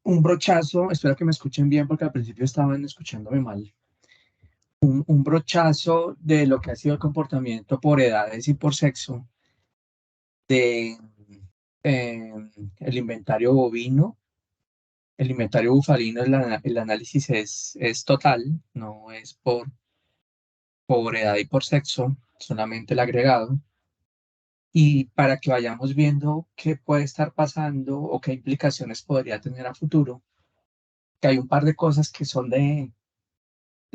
un brochazo, espero que me escuchen bien porque al principio estaban escuchándome mal. Un brochazo de lo que ha sido el comportamiento por edades y por sexo de eh, el inventario bovino. El inventario bufalino, el análisis es total, no es por edad y por sexo, solamente el agregado. Y para que vayamos viendo qué puede estar pasando o qué implicaciones podría tener a futuro, que hay un par de cosas que son de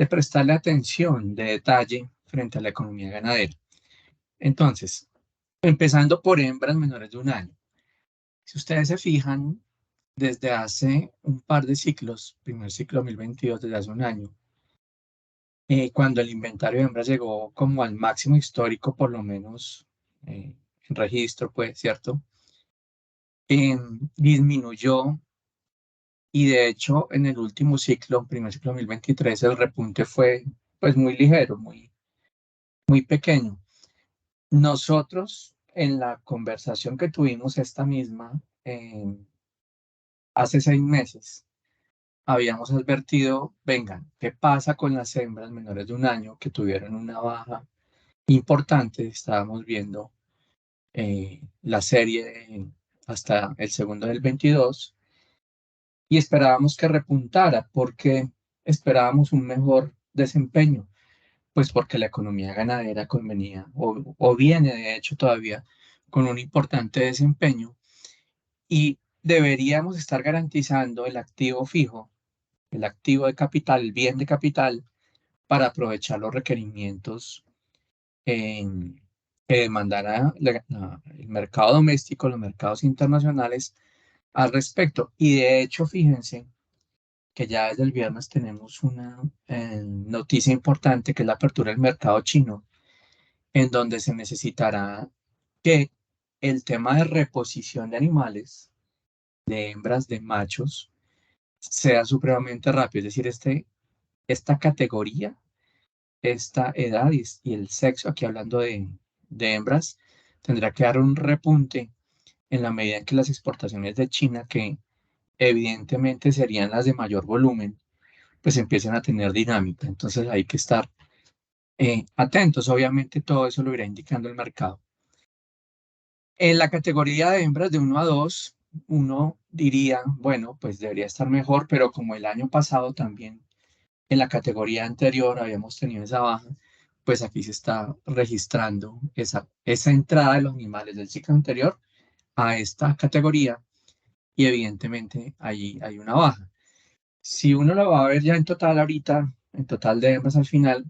prestarle atención, de detalle frente a la economía ganadera. Entonces, empezando por hembras menores de un año. Si ustedes se fijan, desde hace un par de ciclos, primer ciclo 2022, desde hace un año, cuando el inventario de hembras llegó como al máximo histórico, por lo menos en registro, pues, ¿cierto? Disminuyó y de hecho en el último ciclo, primer ciclo 2023, el repunte fue pues muy ligero, muy pequeño. Nosotros en la conversación que tuvimos esta misma hace 6 meses, habíamos advertido, vengan, ¿qué pasa con las hembras menores de un año que tuvieron una baja importante? Estábamos viendo la serie hasta el segundo del 22 y esperábamos que repuntara porque esperábamos un mejor desempeño, pues porque la economía ganadera convenía o viene de hecho todavía con un importante desempeño y deberíamos estar garantizando el activo fijo, el activo de capital, el bien de capital para aprovechar los requerimientos que demandara el mercado doméstico, los mercados internacionales al respecto. Y de hecho, fíjense que ya desde el viernes tenemos una noticia importante que es la apertura del mercado chino, en donde se necesitará que el tema de reposición de animales, de hembras, de machos, sea supremamente rápido. Es decir, esta categoría, esta edad y el sexo, aquí hablando de hembras, tendrá que dar un repunte en la medida en que las exportaciones de China, que evidentemente serían las de mayor volumen, pues empiecen a tener dinámica. Entonces hay que estar atentos. Obviamente todo eso lo irá indicando el mercado. En la categoría de hembras de 1 a 2, uno diría, bueno, pues debería estar mejor, pero como el año pasado también en la categoría anterior habíamos tenido esa baja, pues aquí se está registrando esa entrada de los animales del ciclo anterior a esta categoría y evidentemente ahí hay una baja. Si uno lo va a ver ya en total ahorita, en total de hembras al final,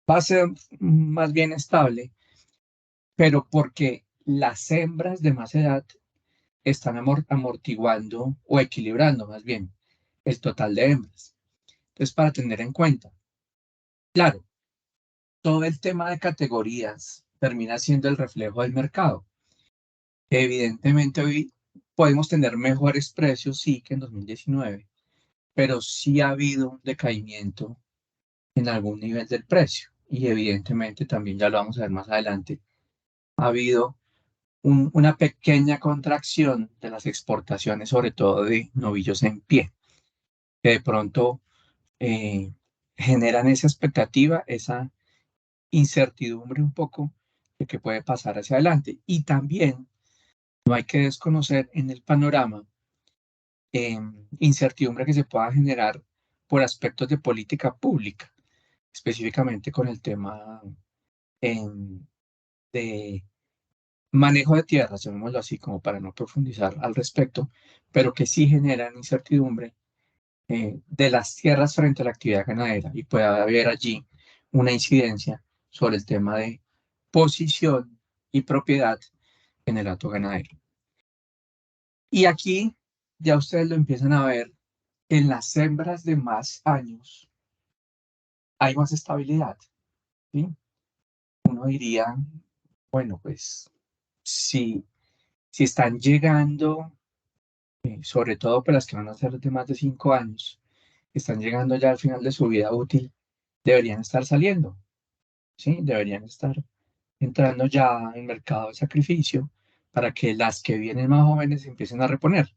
va a ser más bien estable, pero porque las hembras de más edad están amortiguando o equilibrando más bien el total de hembras. Entonces, para tener en cuenta, claro, todo el tema de categorías termina siendo el reflejo del mercado. Evidentemente, hoy podemos tener mejores precios, sí, que en 2019, pero sí ha habido un decaimiento en algún nivel del precio. Y evidentemente, también ya lo vamos a ver más adelante, ha habido una pequeña contracción de las exportaciones, sobre todo de novillos en pie, que de pronto eh, generan esa expectativa, esa incertidumbre un poco de qué puede pasar hacia adelante. Y también no hay que desconocer en el panorama incertidumbre que se pueda generar por aspectos de política pública, específicamente con el tema de manejo de tierras, llamémoslo así, como para no profundizar al respecto, pero que sí generan incertidumbre de las tierras frente a la actividad ganadera y puede haber allí una incidencia sobre el tema de posición y propiedad en el hato ganadero. Y aquí ya ustedes lo empiezan a ver, en las hembras de más años hay más estabilidad, ¿sí? Uno diría, bueno, pues si están llegando, sobre todo para las que van a ser de más de 5 años, están llegando ya al final de su vida útil, deberían estar saliendo, ¿sí? Deberían estar entrando ya en mercado de sacrificio para que las que vienen más jóvenes empiecen a reponer.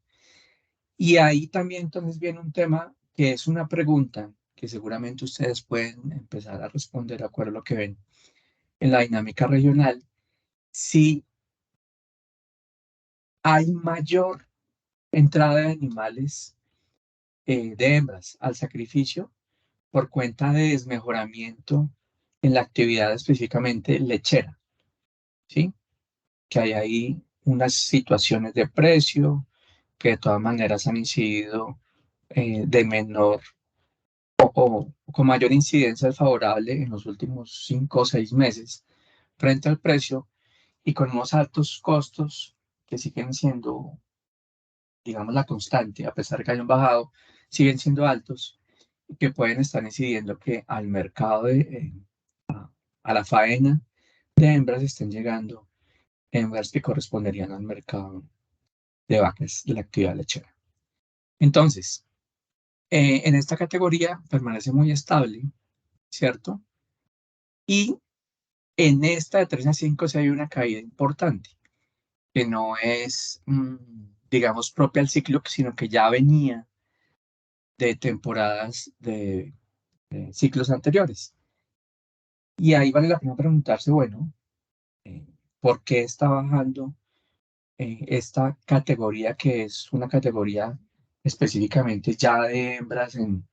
Y ahí también entonces viene un tema que es una pregunta que seguramente ustedes pueden empezar a responder de acuerdo a lo que ven en la dinámica regional. Si hay mayor entrada de animales de hembras al sacrificio por cuenta de desmejoramiento en la actividad específicamente lechera, ¿sí? Que hay ahí unas situaciones de precio que de todas maneras han incidido de menor o con mayor incidencia desfavorable en los últimos 5 o 6 meses frente al precio y con unos altos costos que siguen siendo, digamos, la constante, a pesar de que hayan bajado, siguen siendo altos y que pueden estar incidiendo que al mercado a la faena de hembras estén llegando hembras que corresponderían al mercado de vacas de la actividad lechera. Entonces, en esta categoría permanece muy estable, ¿cierto? Y en esta de 3 a 5 sí hay una caída importante, que no es, digamos, propia al ciclo, sino que ya venía de temporadas de ciclos anteriores. Y ahí vale la pena preguntarse, bueno, eh, ¿por qué está bajando esta categoría que es una categoría específicamente ya de hembras en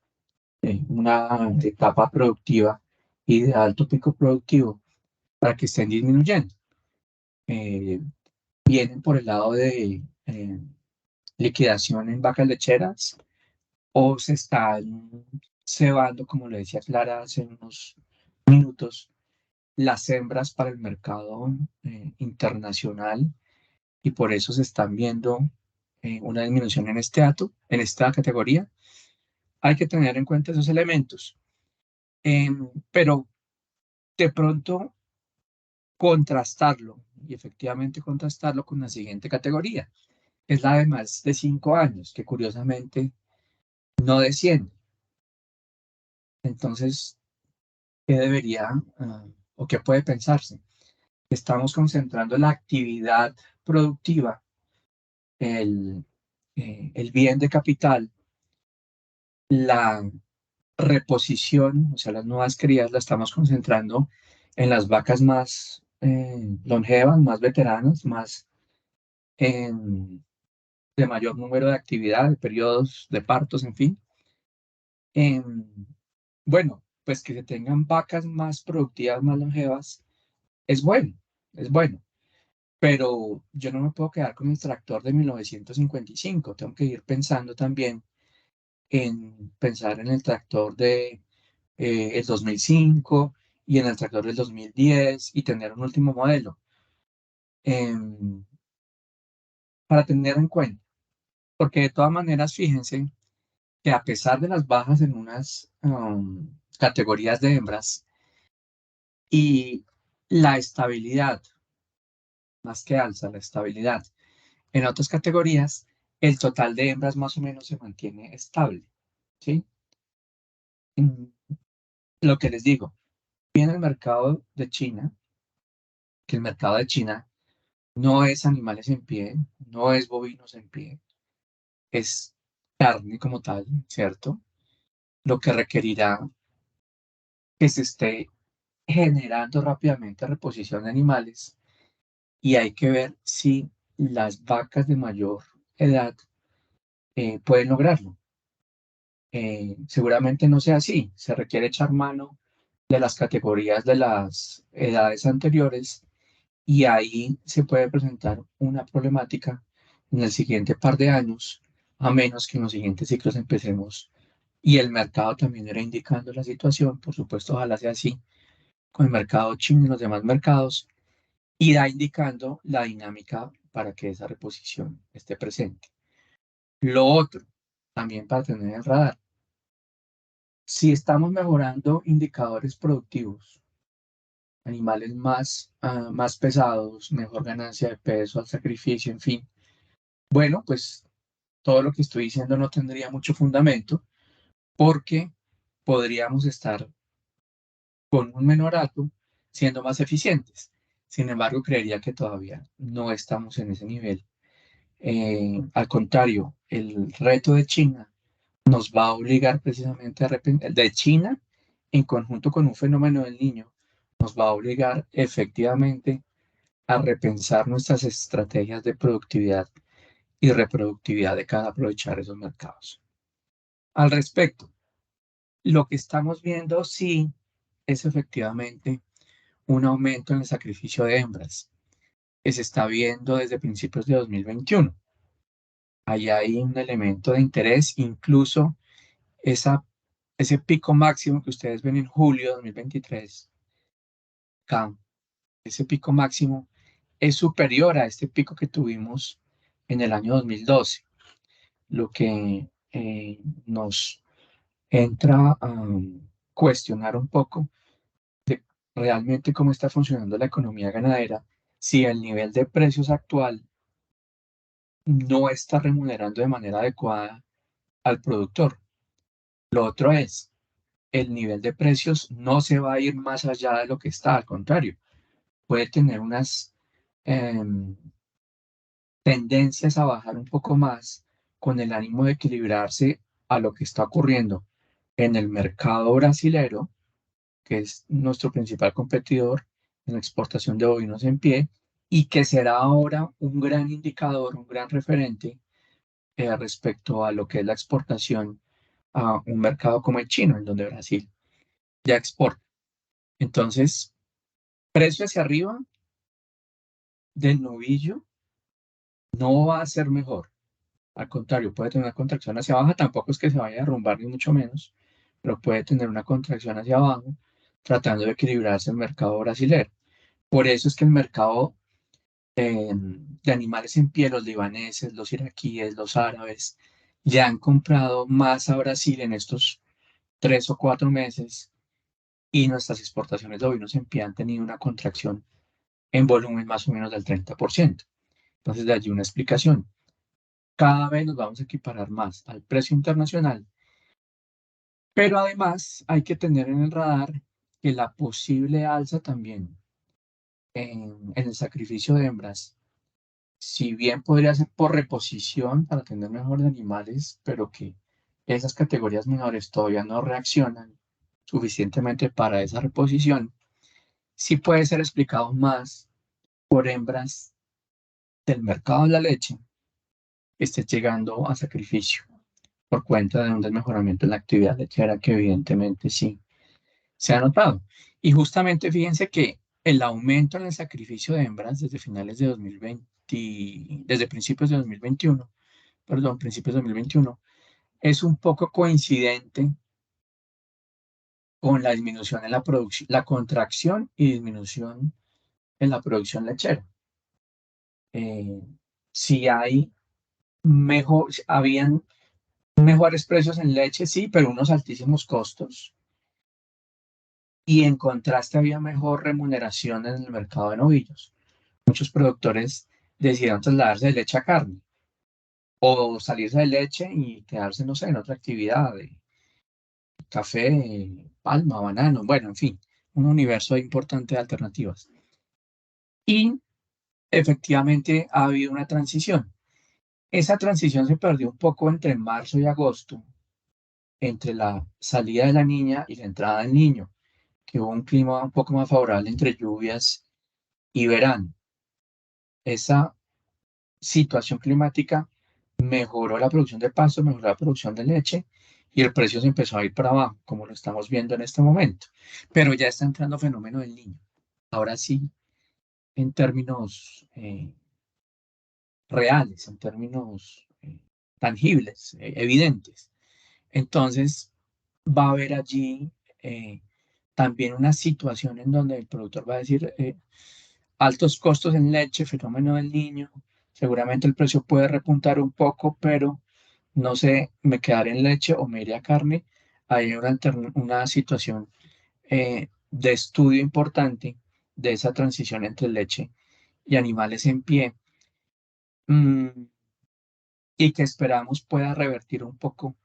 una etapa productiva y de alto pico productivo para que estén disminuyendo? Eh, Vienen por el lado de liquidación en vacas lecheras o se están cebando, como le decía Clara hace unos minutos, las hembras para el mercado internacional y por eso se están viendo una disminución en este dato, en esta categoría. Hay que tener en cuenta esos elementos, pero de pronto contrastarlo y efectivamente contrastarlo con la siguiente categoría, que es la de más de 5 años, que curiosamente no desciende. Entonces, ¿qué debería o qué puede pensarse? Estamos concentrando la actividad productiva, el, el bien de capital, la reposición, o sea, las nuevas crías, la estamos concentrando en las vacas más longevas, más veteranas, más de mayor número de actividad, de periodos de partos, en fin. Em, bueno, pues que se tengan vacas más productivas, más longevas, es bueno, es bueno. Pero yo no me puedo quedar con el tractor de 1955. Tengo que ir pensando también en pensar en el tractor de el 2005 y en el tractor del 2010 y tener un último modelo em, para tener en cuenta. Porque de todas maneras, fíjense que a pesar de las bajas en unas categorías de hembras y la estabilidad, más que alza, la estabilidad en otras categorías, el total de hembras más o menos se mantiene estable, ¿sí? Mm, Lo que les digo, viene el mercado de China, que el mercado de China no es animales en pie, no es bovinos en pie, es carne como tal, ¿cierto? Lo que requerirá que se esté generando rápidamente reposición de animales y hay que ver si las vacas de mayor edad pueden lograrlo. Seguramente no sea así, se requiere echar mano de las categorías de las edades anteriores y ahí se puede presentar una problemática en el siguiente par de años, a menos que en los siguientes ciclos empecemos. Y el mercado también irá indicando la situación, por supuesto, ojalá sea así, con el mercado chino y los demás mercados, irá indicando la dinámica para que esa reposición esté presente. Lo otro, también para tener en el radar, si estamos mejorando indicadores productivos, animales más pesados, mejor ganancia de peso al sacrificio, en fin, bueno, pues todo lo que estoy diciendo no tendría mucho fundamento porque podríamos estar con un menor alto siendo más eficientes. Sin embargo, creería que todavía no estamos en ese nivel Al contrario, el reto de China nos va a obligar precisamente de China, en conjunto con un fenómeno del niño, nos va a obligar efectivamente a repensar nuestras estrategias de productividad y reproductividad de cada aprovechar esos mercados. Al respecto, lo que estamos viendo sí es efectivamente un aumento en el sacrificio de hembras, que se está viendo desde principios de 2021. Ahí hay un elemento de interés, incluso esa, ese pico máximo que ustedes ven en julio de 2023, acá, ese pico máximo es superior a este pico que tuvimos en el año 2012, lo que nos entra a cuestionar un poco de realmente cómo está funcionando la economía ganadera, si el nivel de precios actual no está remunerando de manera adecuada al productor. Lo otro es, el nivel de precios no se va a ir más allá de lo que está, al contrario, puede tener unas em, tendencias a bajar un poco más con el ánimo de equilibrarse a lo que está ocurriendo en el mercado brasilero, que es nuestro principal competidor en la exportación de bovinos en pie, y que será ahora un gran indicador, un gran referente respecto a lo que es la exportación a un mercado como el chino, en donde Brasil ya exporta. Entonces, precio hacia arriba del novillo no va a ser mejor. Al contrario, puede tener una contracción hacia abajo, tampoco es que se vaya a derrumbar ni mucho menos, pero puede tener una contracción hacia abajo, tratando de equilibrarse el mercado brasileño. Por eso es que el mercado de animales en pie, los libaneses, los iraquíes, los árabes, ya han comprado más a Brasil en estos 3 o 4 meses y nuestras exportaciones de ovinos en pie han tenido una contracción en volumen más o menos del 30%. Entonces, de allí una explicación. Cada vez nos vamos a equiparar más al precio internacional, pero además hay que tener en el radar que la posible alza también en el sacrificio de hembras, si bien podría ser por reposición para tener mejores animales, pero que esas categorías menores todavía no reaccionan suficientemente para esa reposición, sí puede ser explicado más por hembras del mercado de la leche que esté llegando a sacrificio por cuenta de un desmejoramiento en la actividad lechera que evidentemente sí se ha notado. Y justamente fíjense que el aumento en el sacrificio de hembras desde finales de 2020, desde principios de 2021, perdón, principios de 2021, es un poco coincidente con la disminución en la producción, la contracción y disminución en la producción lechera. Eh, si hay habían mejores precios en leche, sí, pero unos altísimos costos. Y en contraste había mejor remuneración en el mercado de novillos. Muchos productores decidieron trasladarse de leche a carne o salirse de leche y quedarse, no sé, en otra actividad, de café, palma, banano, bueno, en fin, un universo importante de alternativas. Y efectivamente ha habido una transición. Esa transición se perdió un poco entre marzo y agosto, entre la salida de la niña y la entrada del niño, que hubo un clima un poco más favorable entre lluvias y verano. Esa situación climática mejoró la producción de pasto, mejoró la producción de leche y el precio se empezó a ir para abajo, como lo estamos viendo en este momento. Pero ya está entrando fenómeno del niño. Ahora sí, en términos reales, en términos tangibles, evidentes. Entonces, va a haber allí también una situación en donde el productor va a decir altos costos en leche, fenómeno del niño, seguramente el precio puede repuntar un poco, pero no sé, me quedaré en leche o me iré a carne. Hay una situación de estudio importante de esa transición entre leche y animales en pie, mm, y que esperamos pueda revertir un poco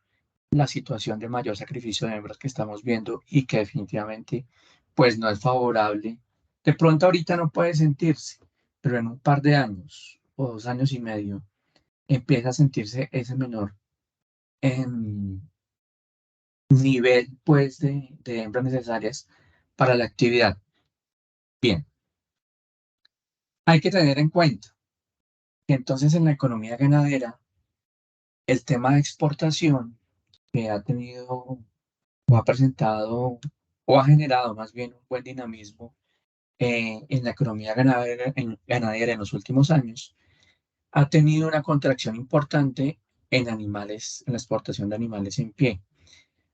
la situación de mayor sacrificio de hembras que estamos viendo y que definitivamente pues no es favorable. De pronto ahorita no puede sentirse, pero en un par de años o 2 años y medio empieza a sentirse ese menor em, nivel pues de hembras necesarias para la actividad. Bien, hay que tener en cuenta que entonces en la economía ganadera el tema de exportación que ha tenido o ha presentado o ha generado más bien un buen dinamismo en la economía ganadera en los últimos años, ha tenido una contracción importante en animales, en la exportación de animales en pie.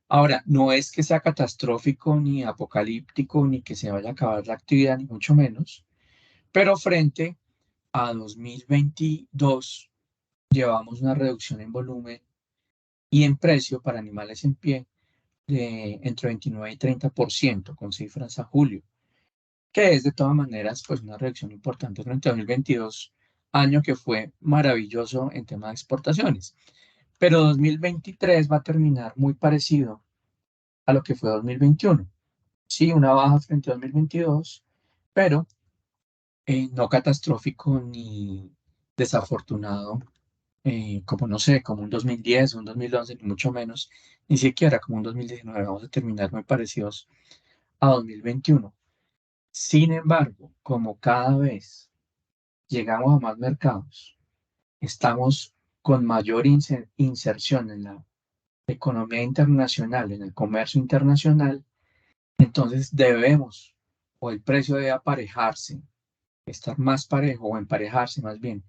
Ahora, no es que sea catastrófico ni apocalíptico, ni que se vaya a acabar la actividad, ni mucho menos, pero frente a 2022 llevamos una reducción en volumen y en precio para animales en pie de entre 29 y 30%, con cifras a julio, que es de todas maneras pues una reducción importante frente a 2022, año que fue maravilloso en tema de exportaciones. Pero 2023 va a terminar muy parecido a lo que fue 2021. Sí, una baja frente a 2022, pero no catastrófico ni desafortunado, como no sé, como un 2010, un 2011, ni mucho menos, ni siquiera como un 2019. Vamos a terminar muy parecidos a 2021. Sin embargo, como cada vez llegamos a más mercados, estamos con mayor inserción en la economía internacional, en el comercio internacional, entonces debemos, o el precio debe aparejarse, estar más parejo o emparejarse más bien,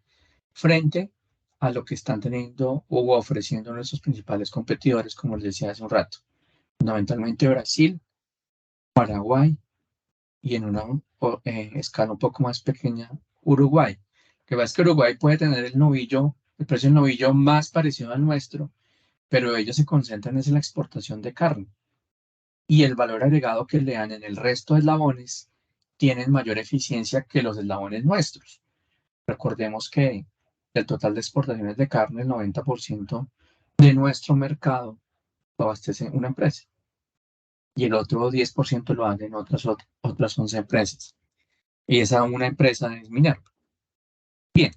frente a lo que están teniendo o ofreciendo nuestros principales competidores, como les decía hace un rato, fundamentalmente Brasil, Paraguay y en una escala un poco más pequeña, Uruguay. Que va es que Uruguay puede tener el novillo, el precio del novillo más parecido al nuestro, pero ellos se concentran en la exportación de carne y el valor agregado que le dan en el resto de eslabones tienen mayor eficiencia que los eslabones nuestros. Recordemos que del total de exportaciones de carne, el 90% de nuestro mercado lo abastece una empresa y el otro 10% lo hacen otras 11 empresas. Y esa una empresa es Minerva. Bien,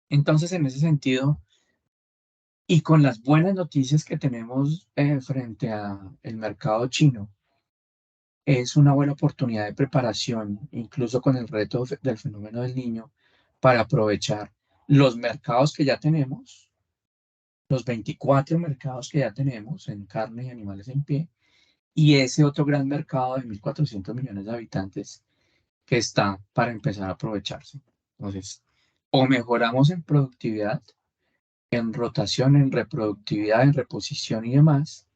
entonces en ese sentido, y con las buenas noticias que tenemos frente al mercado chino, es una buena oportunidad de preparación, incluso con el reto del fenómeno del niño, para aprovechar los mercados que ya tenemos, los 24 mercados que ya tenemos en carne y animales en pie, y ese otro gran mercado de 1.400 millones de habitantes que está para empezar a aprovecharse. Entonces, o mejoramos en productividad, en rotación, en reproductividad, en reposición y demás,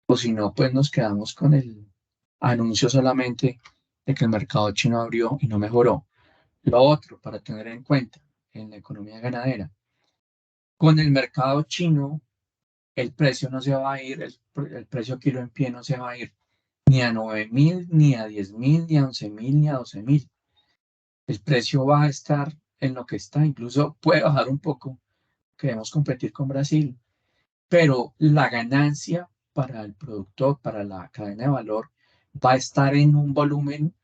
o si no, pues nos quedamos con el anuncio solamente de que el mercado chino abrió y no mejoró. Lo otro para tener en cuenta en la economía ganadera, con el mercado chino el precio no se va a ir, el precio kilo en pie no se va a ir ni a 9.000, ni a 10.000, ni a 11.000, ni a 12.000. El precio va a estar en lo que está, incluso puede bajar un poco, queremos competir con Brasil, pero la ganancia para el productor, para la cadena de valor, va a estar en un volumen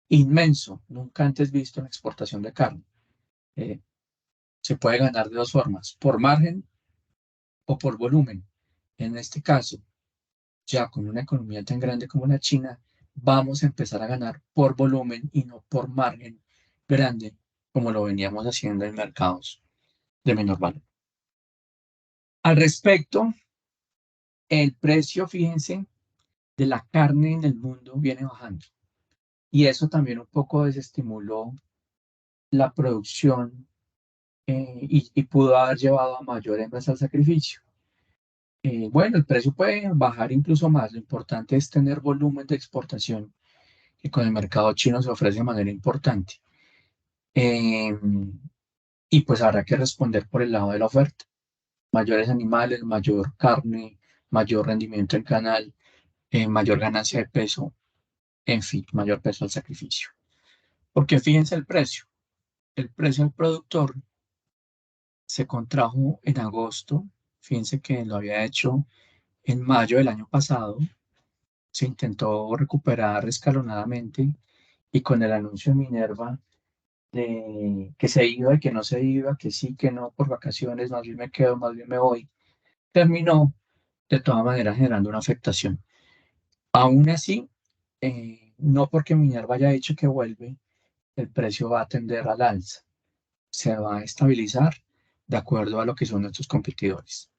inmenso, nunca antes visto en la exportación de carne. Eh, Se puede ganar de dos formas, por margen o por volumen. En este caso, ya con una economía tan grande como la China, vamos a empezar a ganar por volumen y no por margen grande, como lo veníamos haciendo en mercados de menor valor. Al respecto, el precio, fíjense, de la carne en el mundo viene bajando. Y eso también un poco desestimuló la producción y pudo haber llevado a mayor hembras al sacrificio. Bueno, el precio puede bajar incluso más. Lo importante es tener volumen de exportación que con el mercado chino se ofrece de manera importante. Eh, y pues habrá que responder por el lado de la oferta. Mayores animales, mayor carne, mayor rendimiento en canal, mayor ganancia de peso, en fin, mayor peso al sacrificio. Porque fíjense el precio. El precio al productor se contrajo en agosto. Fíjense que lo había hecho en mayo del año pasado. Se intentó recuperar escalonadamente y con el anuncio de Minerva de que se iba y que no se iba, que sí, que no, por vacaciones, más bien me quedo, más bien me voy, terminó de todas maneras generando una afectación. Aún así, no porque Minerva haya dicho que vuelve, el precio va a tender al alza, se va a estabilizar de acuerdo a lo que son nuestros competidores.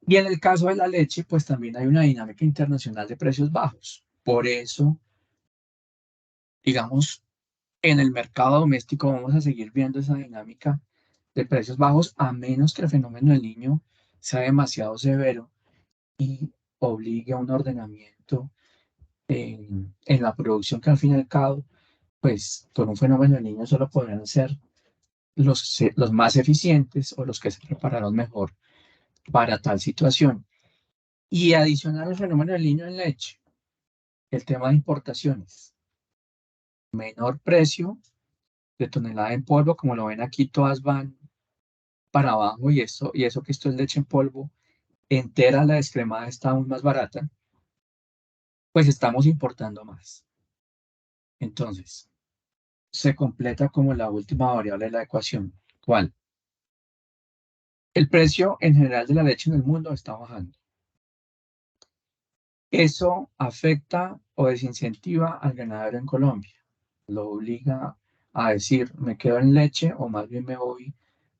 Y en el caso de la leche, pues también hay una dinámica internacional de precios bajos. Por eso, digamos, en el mercado doméstico vamos a seguir viendo esa dinámica de precios bajos, a menos que el fenómeno del niño sea demasiado severo y obligue a un ordenamiento en la producción que al fin y al cabo, pues por un fenómeno del niño solo podrán ser los más eficientes o los que se prepararon mejor para tal situación. Y adicional al fenómeno del niño en leche, el tema de importaciones. Menor precio de tonelada en polvo, como lo ven aquí, todas van para abajo y eso que esto es leche en polvo, entera la descremada está aún más barata, pues estamos importando más. Entonces, se completa como la última variable de la ecuación. ¿Cuál? El precio en general de la leche en el mundo está bajando. Eso afecta o desincentiva al ganadero en Colombia. Lo obliga a decir, me quedo en leche o más bien me voy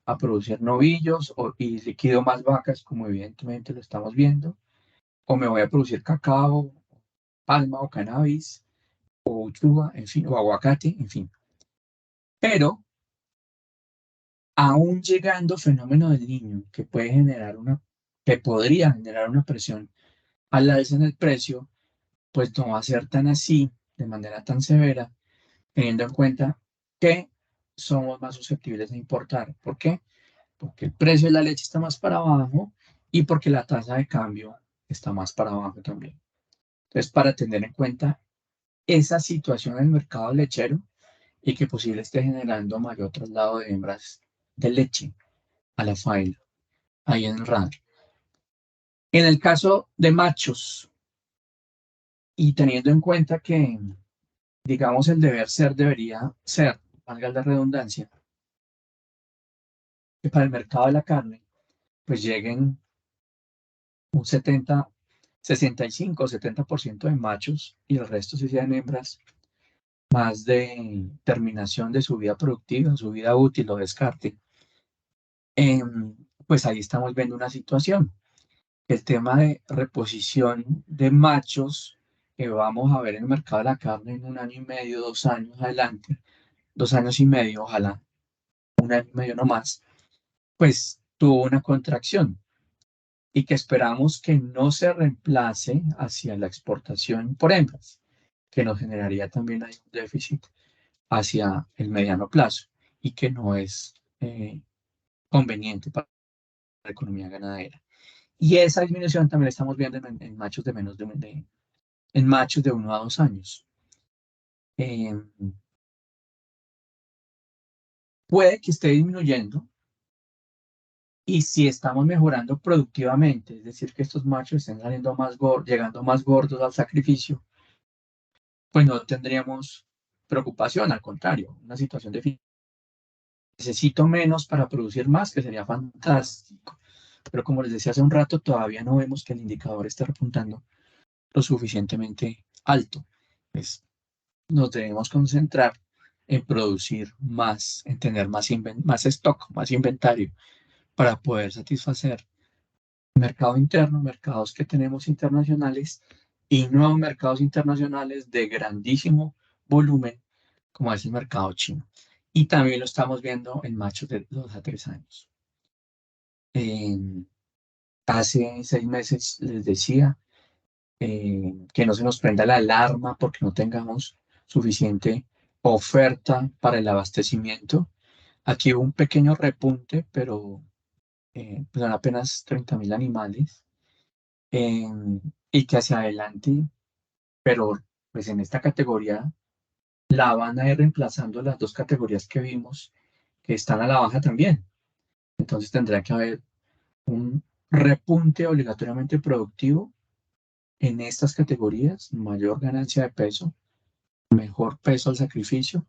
a producir novillos y liquido más vacas, como evidentemente lo estamos viendo, o me voy a producir cacao, palma o cannabis, o uchuva, en fin, o aguacate, en fin. Pero aún llegando fenómeno del niño que podría generar una presión al alza en el precio, pues no va a ser tan así, de manera tan severa, teniendo en cuenta que somos más susceptibles de importar. ¿Por qué? Porque el precio de la leche está más para abajo y porque la tasa de cambio está más para abajo también. Entonces, para tener en cuenta esa situación en el mercado lechero y que posible esté generando mayor traslado de hembras de leche a la faena, ahí en el radar. En el caso de machos, y teniendo en cuenta que, digamos, el deber ser debería ser, valga la redundancia, que para el mercado de la carne, pues lleguen un 65 o 70% de machos y el resto si sean hembras, más de terminación de su vida productiva, su vida útil o descarte. Pues ahí estamos viendo una situación. El tema de reposición de machos que vamos a ver en el mercado de la carne en un año y medio, 2 años adelante, 2 años y medio, ojalá un año y medio no más, pues tuvo una contracción y que esperamos que no se reemplace hacia la exportación por hembras, que nos generaría también ahí un déficit hacia el mediano plazo y que no es conveniente para la economía ganadera. Y esa disminución también la estamos viendo en machos de menos en machos de 1 a 2 años. Eh, puede que esté disminuyendo y si estamos mejorando productivamente, es decir, que estos machos estén saliendo más gordos, llegando más gordos al sacrificio, pues no tendríamos preocupación, al contrario, una situación de necesito menos para producir más, que sería fantástico. Pero como les decía hace un rato, todavía no vemos que el indicador esté repuntando lo suficientemente alto. Pues nos debemos concentrar en producir más, en tener más stock, más inventario, para poder satisfacer mercado interno, mercados que tenemos internacionales y nuevos mercados internacionales de grandísimo volumen, como es el mercado chino. Y también lo estamos viendo en machos de 2 a 3 años. Hace 6 meses les decía que no se nos prenda la alarma porque no tengamos suficiente oferta para el abastecimiento. Aquí hubo un pequeño repunte, pero pues son apenas 30.000 animales eh, y que hacia adelante, pero pues en esta categoría la van a ir reemplazando las dos categorías que vimos que están a la baja también. Entonces tendrá que haber un repunte obligatoriamente productivo en estas categorías, mayor ganancia de peso, mejor peso al sacrificio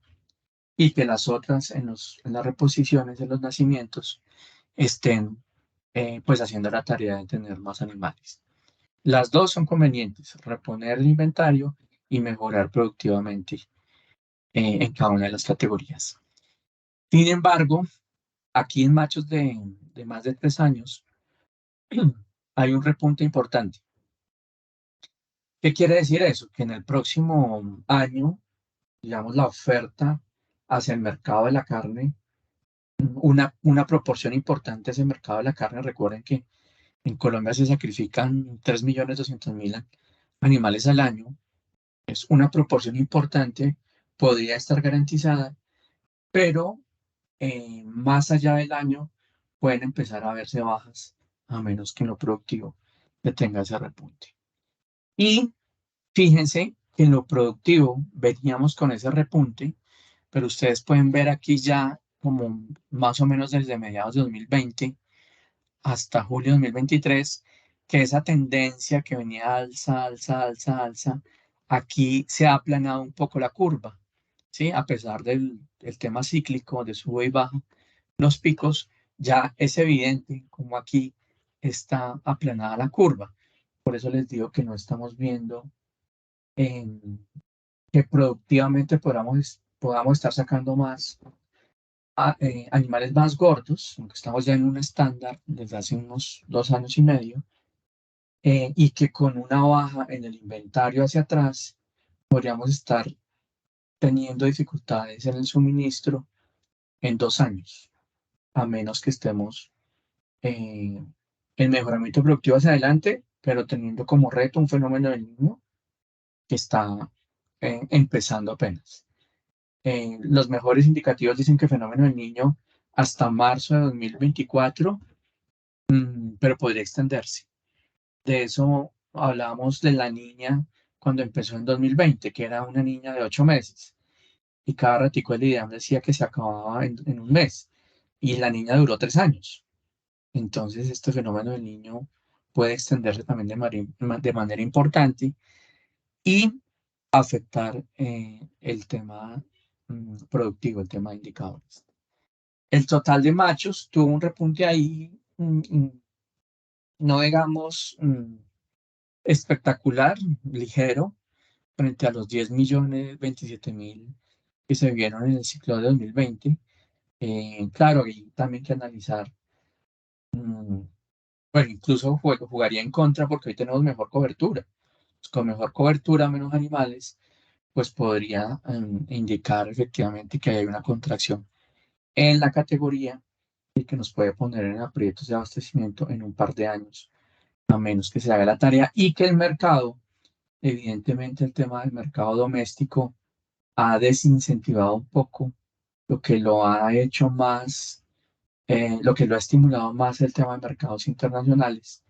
y que las otras en las reposiciones, en los nacimientos, estén pues haciendo la tarea de tener más animales. Las dos son convenientes, reponer el inventario y mejorar productivamente en cada una de las categorías. Sin embargo, aquí en machos de más de 3 años hay un repunte importante. ¿Qué quiere decir eso? Que en el próximo año, digamos, la oferta hacia el mercado de la carne, una proporción importante de ese mercado de la carne, recuerden que en Colombia se sacrifican 3.200.000 animales al año, es una proporción importante, podría estar garantizada, pero más allá del año pueden empezar a verse bajas, a menos que en lo productivo tenga ese repunte. Y fíjense que en lo productivo veníamos con ese repunte, pero ustedes pueden ver aquí ya como más o menos desde mediados de 2020 hasta julio de 2023, que esa tendencia que venía alza, alza, alza, alza, aquí se ha aplanado un poco la curva, ¿sí? A pesar del tema cíclico de sube y baja, los picos, ya es evidente como aquí está aplanada la curva. Por eso les digo que no estamos viendo que productivamente podamos estar sacando más animales más gordos, aunque estamos ya en un estándar desde hace unos 2 años y medio, y que con una baja en el inventario hacia atrás podríamos estar teniendo dificultades en el suministro en 2 años, a menos que estemos eh, en mejoramiento productivo hacia adelante, pero teniendo como reto un fenómeno del niño que está empezando apenas. Los mejores indicativos dicen que el fenómeno del niño hasta marzo de 2024, pero podría extenderse. De eso hablábamos de la niña cuando empezó en 2020, que era una niña de 8 meses. Y cada ratico el IDEAM decía que se acababa en un mes. Y la niña duró 3 años. Entonces, este fenómeno del niño puede extenderse también de manera importante y afectar el tema productivo, el tema de indicadores. El total de machos tuvo un repunte ahí, no digamos espectacular, ligero, frente a los 10.027.000 que se vieron en el ciclo de 2020. Claro, y también que analizar, mm, bueno, incluso jugaría en contra porque hoy tenemos mejor cobertura. Pues con mejor cobertura, menos animales, pues podría indicar efectivamente que hay una contracción en la categoría y que nos puede poner en aprietos de abastecimiento en un par de años, a menos que se haga la tarea y que el mercado, evidentemente el tema del mercado doméstico ha desincentivado un poco, lo que lo ha hecho más, lo que lo ha estimulado más el tema de mercados internacionales.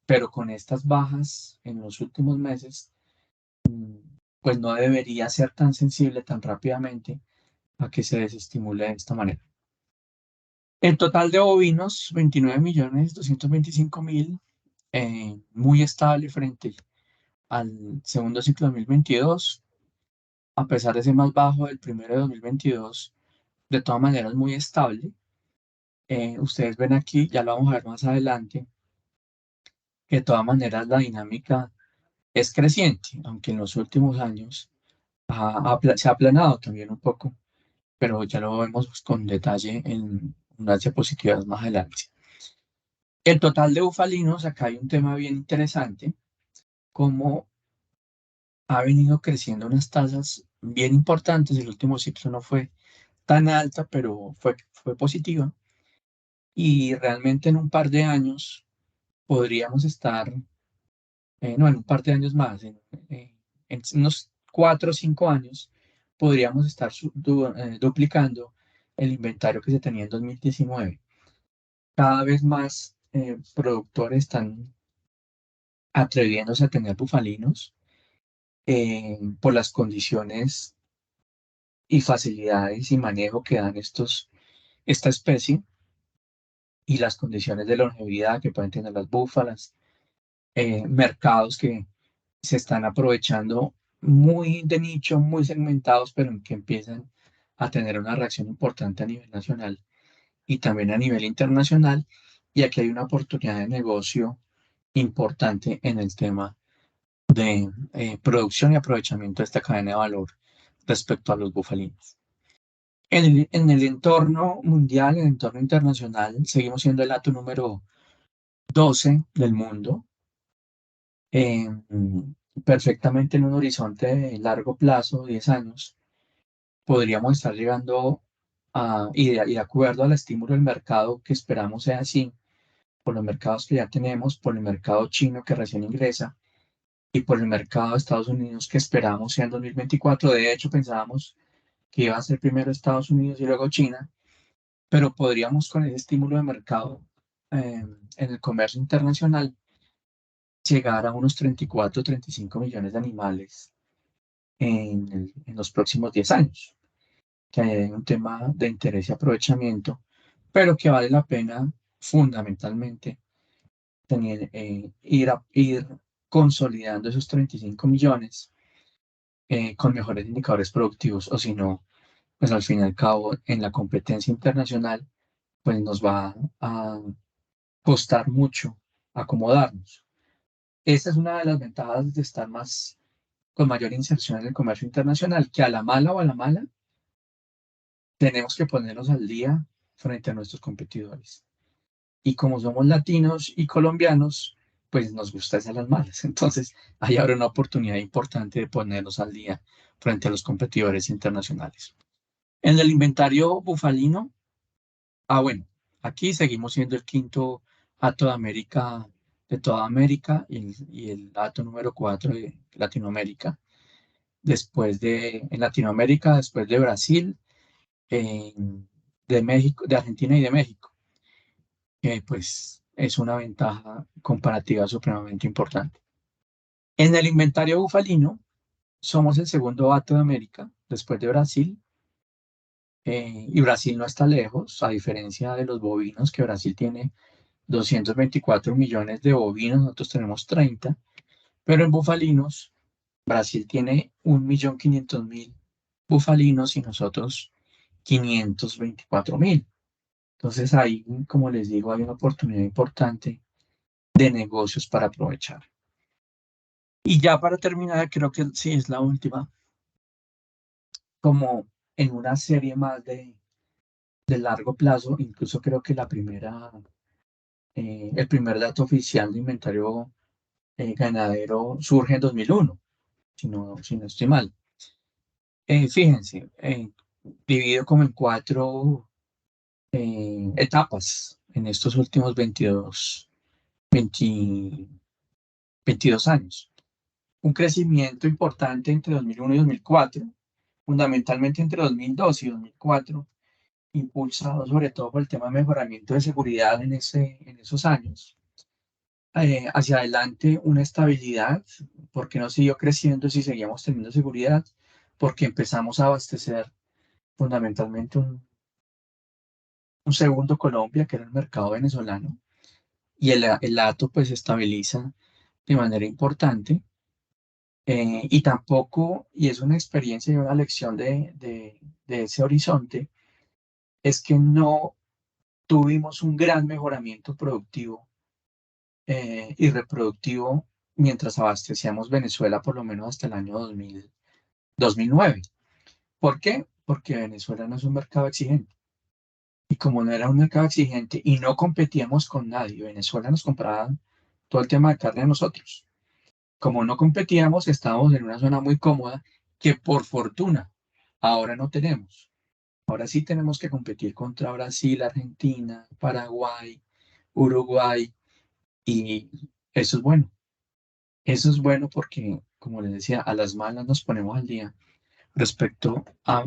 Pero con estas bajas en los últimos meses, pues no debería ser tan sensible tan rápidamente a que se desestimule de esta manera. El total de bovinos, 29.225.000, muy estable frente al segundo ciclo de 2022, a pesar de ser más bajo del primero de 2022, de todas maneras muy estable. Ustedes ven aquí, ya lo vamos a ver más adelante, que de todas maneras la dinámica es creciente, aunque en los últimos años se ha aplanado también un poco, pero ya lo vemos con detalle en unas diapositivas más adelante. El total de bufalinos, acá hay un tema bien interesante, cómo ha venido creciendo unas tasas bien importantes. El último ciclo no fue tan alta, pero fue positiva. Y realmente en un par de años podríamos estar, no, en un par de años más, en unos 4 o 5 años, podríamos estar duplicando el inventario que se tenía en 2019. Cada vez más productores están atreviéndose a tener bufalinos por las condiciones y facilidades y manejo que dan esta especie y las condiciones de longevidad que pueden tener las búfalas, mercados que se están aprovechando muy de nicho, muy segmentados, pero que empiezan a tener una reacción importante a nivel nacional y también a nivel internacional. Y aquí hay una oportunidad de negocio importante en el tema de producción y aprovechamiento de esta cadena de valor respecto a los bufalinos. En el entorno mundial, en el entorno internacional, seguimos siendo el dato número 12 del mundo, eh, perfectamente en un horizonte de largo plazo, 10 años, podríamos estar llegando y de acuerdo al estímulo del mercado que esperamos sea así, por los mercados que ya tenemos, por el mercado chino que recién ingresa y por el mercado de Estados Unidos que esperamos sea en 2024. De hecho, pensábamos que iba a ser primero Estados Unidos y luego China, pero podríamos con ese estímulo de mercado en el comercio internacional llegar a unos 34, 35 millones de animales en los próximos 10 años, que hay un tema de interés y aprovechamiento, pero que vale la pena fundamentalmente ir consolidando esos 35 millones con mejores indicadores productivos, o si no, pues al fin y al cabo en la competencia internacional, pues nos va a costar mucho acomodarnos. Esa es una de las ventajas de estar con mayor inserción en el comercio internacional, que a la mala o a la mala tenemos que ponernos al día frente a nuestros competidores. Y como somos latinos y colombianos, pues nos gusta esas las malas. Entonces, ahí habrá una oportunidad importante de ponernos al día frente a los competidores internacionales. En el inventario bufalino, bueno, aquí seguimos siendo el quinto hato de toda América y el hato número 4 de Latinoamérica. En Latinoamérica, después de Brasil, de México, de Argentina y de México, que pues es una ventaja comparativa supremamente importante. En el inventario bufalino, somos el segundo hato de América, después de Brasil, y Brasil no está lejos, a diferencia de los bovinos, que Brasil tiene 224 millones de bovinos, nosotros tenemos 30, pero en bufalinos, Brasil tiene 1.500.000 bufalinos y nosotros 524.000. Entonces ahí, como les digo, hay una oportunidad importante de negocios para aprovechar. Y ya para terminar, creo que sí es la última, como en una serie más de largo plazo, incluso creo que el primer dato oficial de inventario ganadero surge en 2001, si no estoy mal. Fíjense, dividido como en cuatro etapas en estos últimos 22 años. Un crecimiento importante entre 2001 y 2004, fundamentalmente entre 2002 y 2004, impulsado sobre todo por el tema de mejoramiento de seguridad en esos años. Hacia adelante una estabilidad, porque no siguió creciendo si seguíamos teniendo seguridad, porque empezamos a abastecer fundamentalmente un segundo Colombia, que era el mercado venezolano, y el hato pues se estabiliza de manera importante. Y tampoco, y es una experiencia y una lección de ese horizonte, es que no tuvimos un gran mejoramiento productivo y reproductivo mientras abastecíamos Venezuela por lo menos hasta el año 2009. ¿Por qué? Porque Venezuela no es un mercado exigente. Y como no era un mercado exigente y no competíamos con nadie, Venezuela nos compraba todo el tema de carne a nosotros. Como no competíamos, estábamos en una zona muy cómoda que por fortuna ahora no tenemos. Ahora sí tenemos que competir contra Brasil, Argentina, Paraguay, Uruguay y eso es bueno. Eso es bueno porque, como les decía, a las malas nos ponemos al día respecto a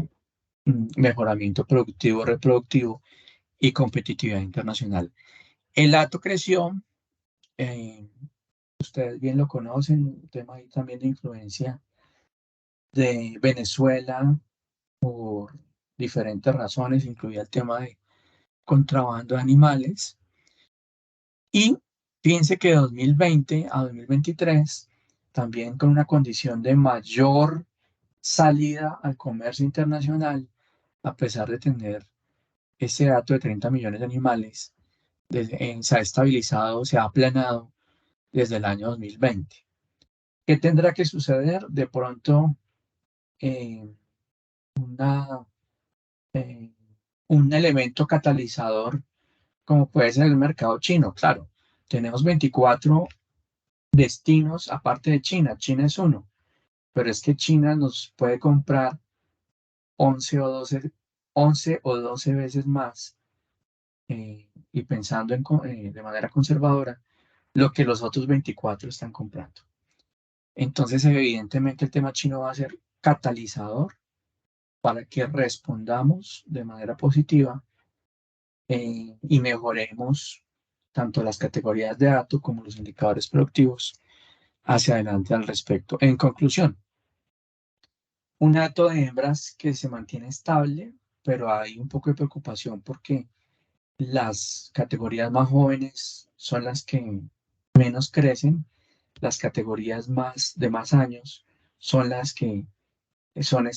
mejoramiento productivo, reproductivo y competitividad internacional. El dato creció, eh, ustedes bien lo conocen, un tema ahí también de influencia de Venezuela por diferentes razones, incluía el tema de contrabando de animales. Y fíjense que de 2020 a 2023 también con una condición de mayor salida al comercio internacional, a pesar de tener ese dato de 30 millones de animales, se ha estabilizado, se ha aplanado desde el año 2020. ¿Qué tendrá que suceder? De pronto, eh, una, eh, un elemento catalizador, como puede ser el mercado chino. Claro, tenemos 24 destinos aparte de China. China es uno, pero es que China nos puede comprar 11 o 12 veces más, y pensando de manera conservadora, lo que los otros 24 están comprando. Entonces, evidentemente, el tema chino va a ser catalizador para que respondamos de manera positiva, y mejoremos tanto las categorías de datos como los indicadores productivos hacia adelante al respecto. En conclusión, un dato de hembras que se mantiene estable, pero hay un poco de preocupación porque las categorías más jóvenes son las que menos crecen, las categorías de más años son las que son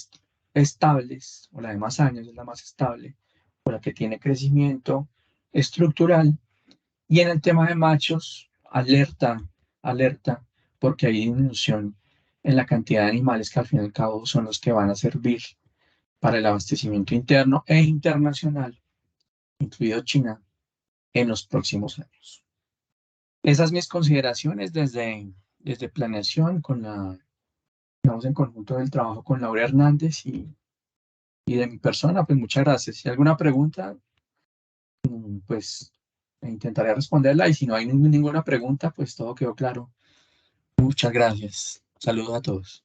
estables, o la de más años es la más estable, o la que tiene crecimiento estructural. Y en el tema de machos, alerta, alerta, porque hay disminución en la cantidad de animales que al fin y al cabo son los que van a servir para el abastecimiento interno e internacional, incluido China, en los próximos años. Esas mis consideraciones desde planeación digamos, en conjunto del trabajo con Laura Hernández y de mi persona, pues muchas gracias. Si hay alguna pregunta, pues intentaré responderla, y si no hay ninguna pregunta, pues todo quedó claro. Muchas gracias. Saludos a todos.